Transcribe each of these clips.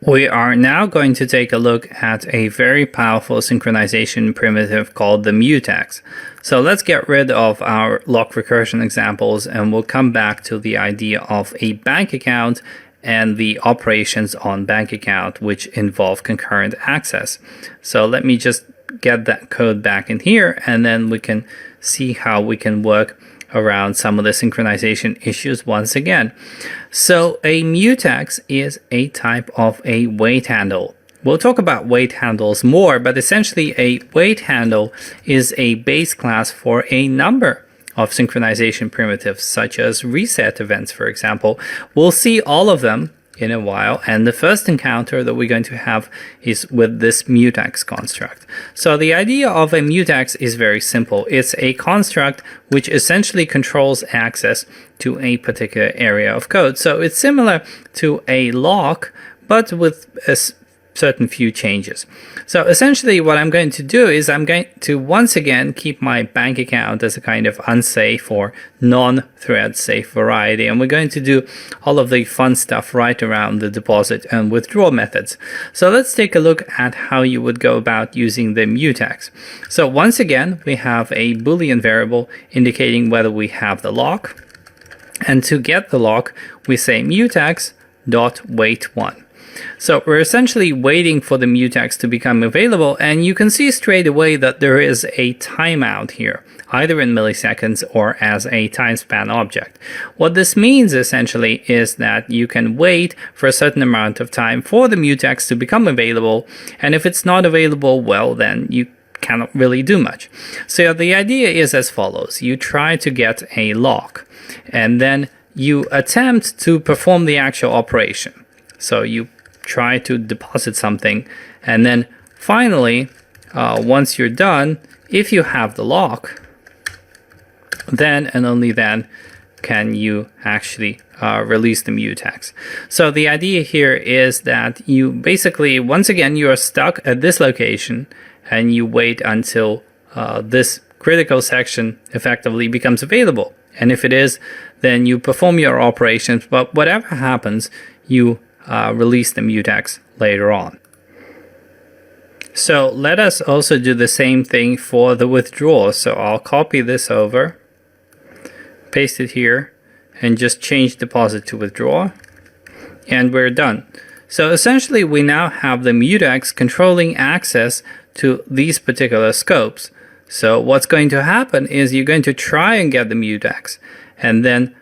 We are now going to take a look at a very powerful synchronization primitive called the Mutex. So let's get rid of our lock recursion examples and we'll come back to the idea of a bank account and the operations on bank account which involve concurrent access. So let me just get that code back in here and then we can see how we can work around some of the synchronization issues once again. So a mutex is a type of a wait handle. We'll talk about wait handles more, but essentially a wait handle is a base class for a number of synchronization primitives, such as reset events, for example. We'll see all of them in a while, and the first encounter that we're going to have is with this mutex construct. So the idea of a mutex is very simple. It's a construct which essentially controls access to a particular area of code. So it's similar to a lock, but with a certain few changes. So essentially what I'm going to do is I'm going to once again keep my bank account as a kind of unsafe or non-thread safe variety, and we're going to do all of the fun stuff right around the deposit and withdrawal methods. So let's take a look at how you would go about using the mutex. So once again we have a Boolean variable indicating whether we have the lock, and to get the lock we say mutex.wait1. So we're essentially waiting for the mutex to become available, and you can see straight away that there is a timeout here, either in milliseconds or as a time span object. What this means essentially is that you can wait for a certain amount of time for the mutex to become available, and if it's not available, well, then you cannot really do much. So the idea is as follows. You try to get a lock, and then you attempt to perform the actual operation. So you try to deposit something, and then finally once you're done, if you have the lock, then and only then can you actually release the mutex. So the idea here is that you basically, once again, you are stuck at this location and you wait until this critical section effectively becomes available, and if it is, then you perform your operations, but whatever happens, you release the mutex later on. So let us also do the same thing for the withdrawal. So I'll copy this over, paste it here, and just change deposit to withdraw, and we're done. So essentially we now have the mutex controlling access to these particular scopes. So what's going to happen is you're going to try and get the mutex and then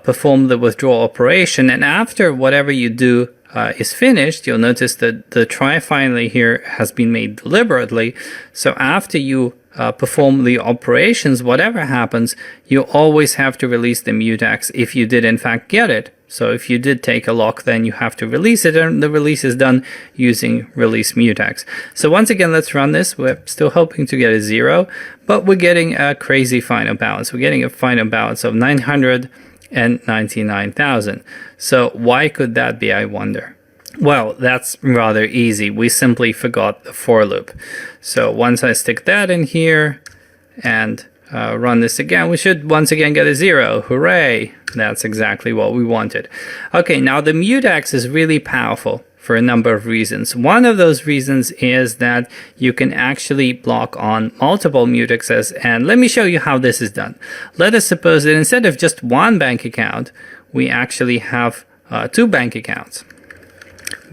perform the withdrawal operation, and after whatever you do is finished, you'll notice that the try finally here has been made deliberately. So after you perform the operations, whatever happens, you always have to release the mutex if you did in fact get it. So if you did take a lock, then you have to release it, and the release is done using release mutex. So once again, let's run this. We're still hoping to get a 0, but we're getting a crazy final balance. We're getting a final balance of 999,000. So why could that be, I wonder? Well, that's rather easy. We simply forgot the for loop. So once I stick that in here and run this again, we should once again get a 0. Hooray! That's exactly what we wanted. Okay, now the mutex is really powerful for a number of reasons. One of those reasons is that you can actually block on multiple mutexes, and let me show you how this is done. Let us suppose that instead of just one bank account, we actually have 2 bank accounts,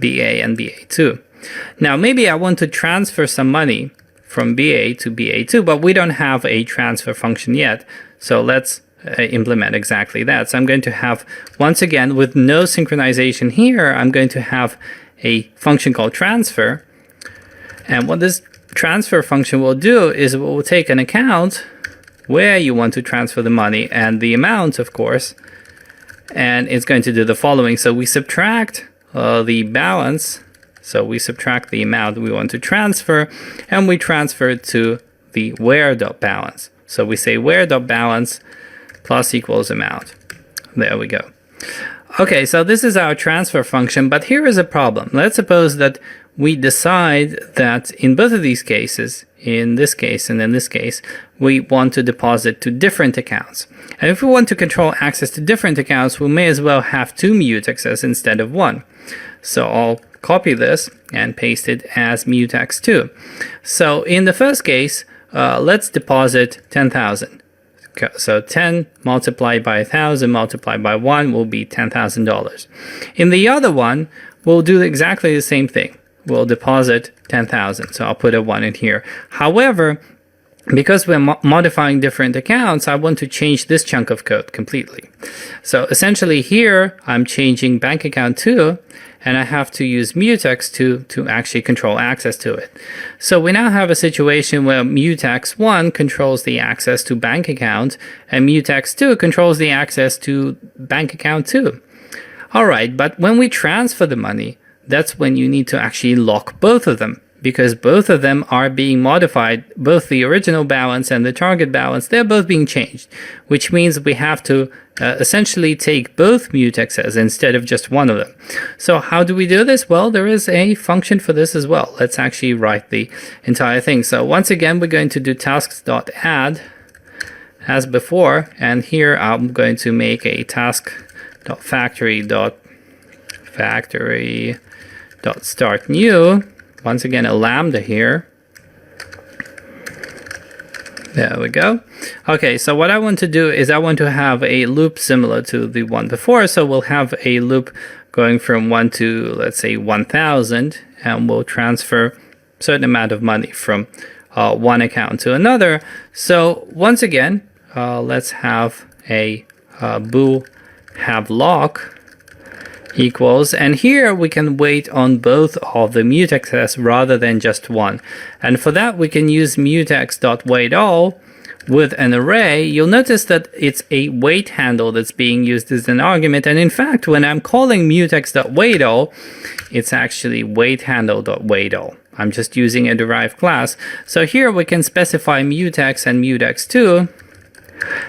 BA and BA2. Now maybe I want to transfer some money from BA to BA2, but we don't have a transfer function yet, so let's implement exactly that. So I'm going to have, once again, with no synchronization here, I'm going to have a function called transfer, and what this transfer function will do is it will take an account where you want to transfer the money and the amount, of course, and it's going to do the following. So we subtract the balance, so we subtract the amount we want to transfer, and we transfer it to the where.balance. So we say where.balance plus equals amount. There we go. Okay, so this is our transfer function, but here is a problem. Let's suppose that we decide that in both of these cases, in this case and in this case, we want to deposit to different accounts. And if we want to control access to different accounts, we may as well have 2 mutexes instead of 1. So I'll copy this and paste it as mutex2. So in the first case, let's deposit 10,000. So 10 multiplied by 1,000 multiplied by 1 will be $10,000. In the other one, we'll do exactly the same thing. We'll deposit 10,000. So I'll put a 1 in here. However, because we're modifying different accounts, I want to change this chunk of code completely. So essentially here, I'm changing bank account 2, and I have to use mutex to actually control access to it. So we now have a situation where mutex 1 controls the access to bank account, and mutex 2 controls the access to bank account 2. All right, but when we transfer the money, that's when you need to actually lock both of them, because both of them are being modified. Both the original balance and the target balance, they're both being changed, which means we have to essentially take both mutexes instead of just one of them. So how do we do this? Well, there is a function for this as well. Let's actually write the entire thing. So once again, we're going to do tasks.add as before, and here I'm going to make a task.factory.start new. Once again, a lambda here. There we go. Okay, so what I want to do is I want to have a loop similar to the one before. So we'll have a loop going from 1 to, let's say, 1,000, and we'll transfer a certain amount of money from one account to another. So once again, let's have a bool have lock equals, and here we can wait on both of the mutexes rather than just one. And for that, we can use mutex.waitAll with an array. You'll notice that it's a wait handle that's being used as an argument. And in fact, when I'm calling mutex.waitAll, it's actually waitHandle.waitAll. I'm just using a derived class. So here we can specify mutex and mutex2.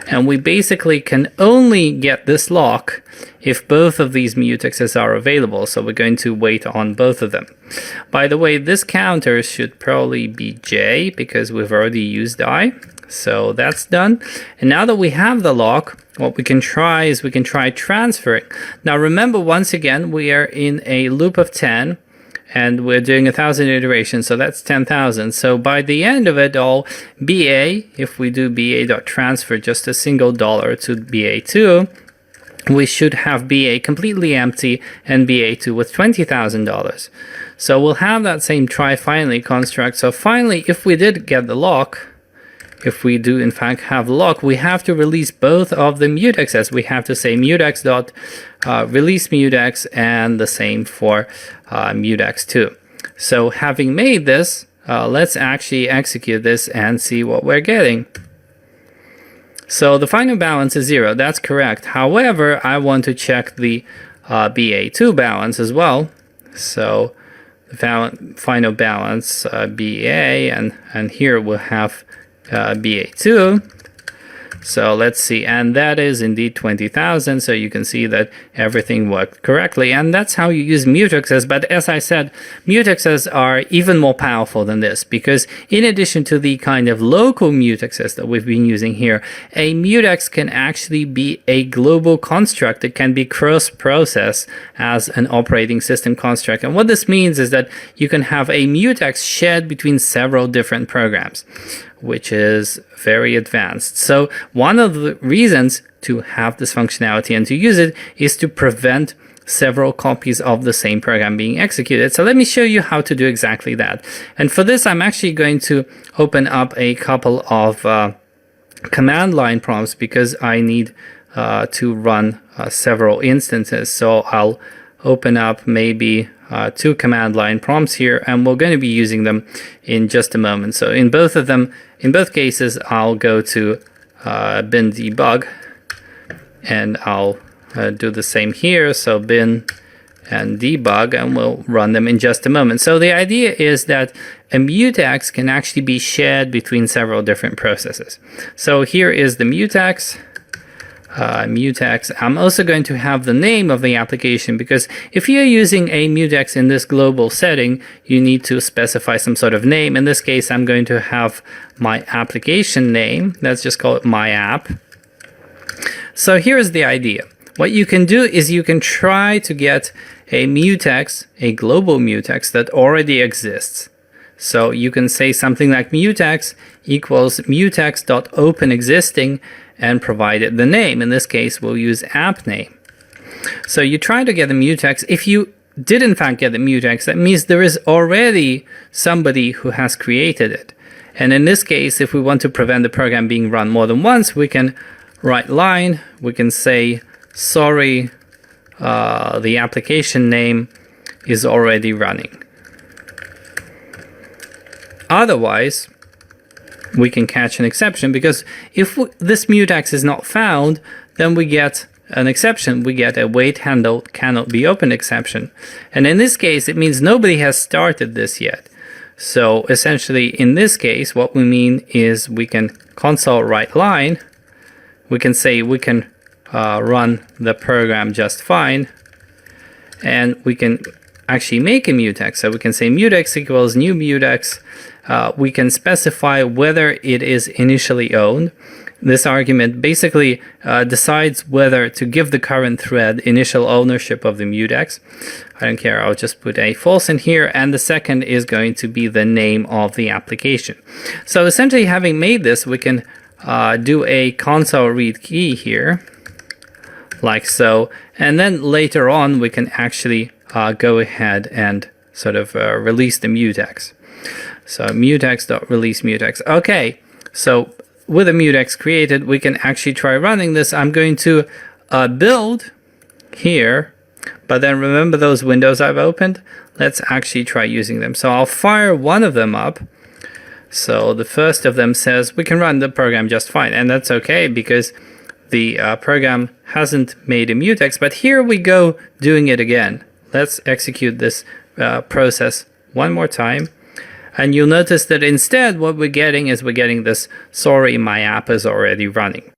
And we basically can only get this lock if both of these mutexes are available. So we're going to wait on both of them. By the way, this counter should probably be J because we've already used I. So that's done. And now that we have the lock, what we can try is we can try transferring. Now remember, once again, we are in a loop of 10. And we're doing 1,000 iterations, so that's 10,000. So by the end of it all, BA, if we do BA.transfer just a single dollar to BA2, we should have BA completely empty and BA2 with $20,000. So we'll have that same try finally construct. So finally, if we did get the lock, if we do in fact have the lock, we have to release both of the mutexes. We have to say mutex.release mutex, and the same for mutex2. So having made this, let's actually execute this and see what we're getting. So the final balance is 0. That's correct. However, I want to check the BA2 balance as well. So the final balance BA, and here we'll have BA2. So let's see, and that is indeed 20,000. So you can see that everything worked correctly, and that's how you use mutexes. But as I said, mutexes are even more powerful than this, because in addition to the kind of local mutexes that we've been using here, a mutex can actually be a global construct. It can be cross-process as an operating system construct. And what this means is that you can have a mutex shared between several different programs, which is very advanced. So one of the reasons to have this functionality and to use it is to prevent several copies of the same program being executed. So let me show you how to do exactly that. And for this, I'm actually going to open up a couple of command line prompts because I need to run several instances. So I'll open up maybe 2 command line prompts here, and we're going to be using them in just a moment. So in both cases, I'll go to bin debug, and I'll do the same here. So bin and debug, and we'll run them in just a moment. So the idea is that a mutex can actually be shared between several different processes. So here is the mutex. Mutex. I'm also going to have the name of the application, because if you're using a mutex in this global setting, you need to specify some sort of name. In this case, I'm going to have my application name. Let's just call it my app. So here's the idea. What you can do is you can try to get a mutex, a global mutex that already exists. So you can say something like mutex equals mutex.openExisting and provide it the name. In this case, we'll use app name. So you try to get a mutex. If you did in fact get the mutex, that means there is already somebody who has created it. And in this case, if we want to prevent the program being run more than once, we can write line, we can say, sorry, the application name is already running. Otherwise, we can catch an exception, because if this mutex is not found, then we get an exception. We get a wait handle cannot be opened exception. And in this case, it means nobody has started this yet. So essentially, in this case, what we mean is we can console write line. We can say we can run the program just fine. And we can actually make a mutex. So we can say mutex equals new mutex. We can specify whether it is initially owned. This argument basically decides whether to give the current thread initial ownership of the mutex. I don't care, I'll just put a false in here, and the second is going to be the name of the application. So essentially, having made this, we can do a console read key here, like so, and then later on we can actually go ahead and sort of release the mutex. So mutex.release mutex. Okay, so with a mutex created, we can actually try running this. I'm going to build here, but then remember those windows I've opened? Let's actually try using them. So I'll fire one of them up. So the first of them says we can run the program just fine, and that's okay because the program hasn't made a mutex. But here we go doing it again. Let's execute this process one more time. And you'll notice that instead what we're getting is we're getting this, sorry, my app is already running.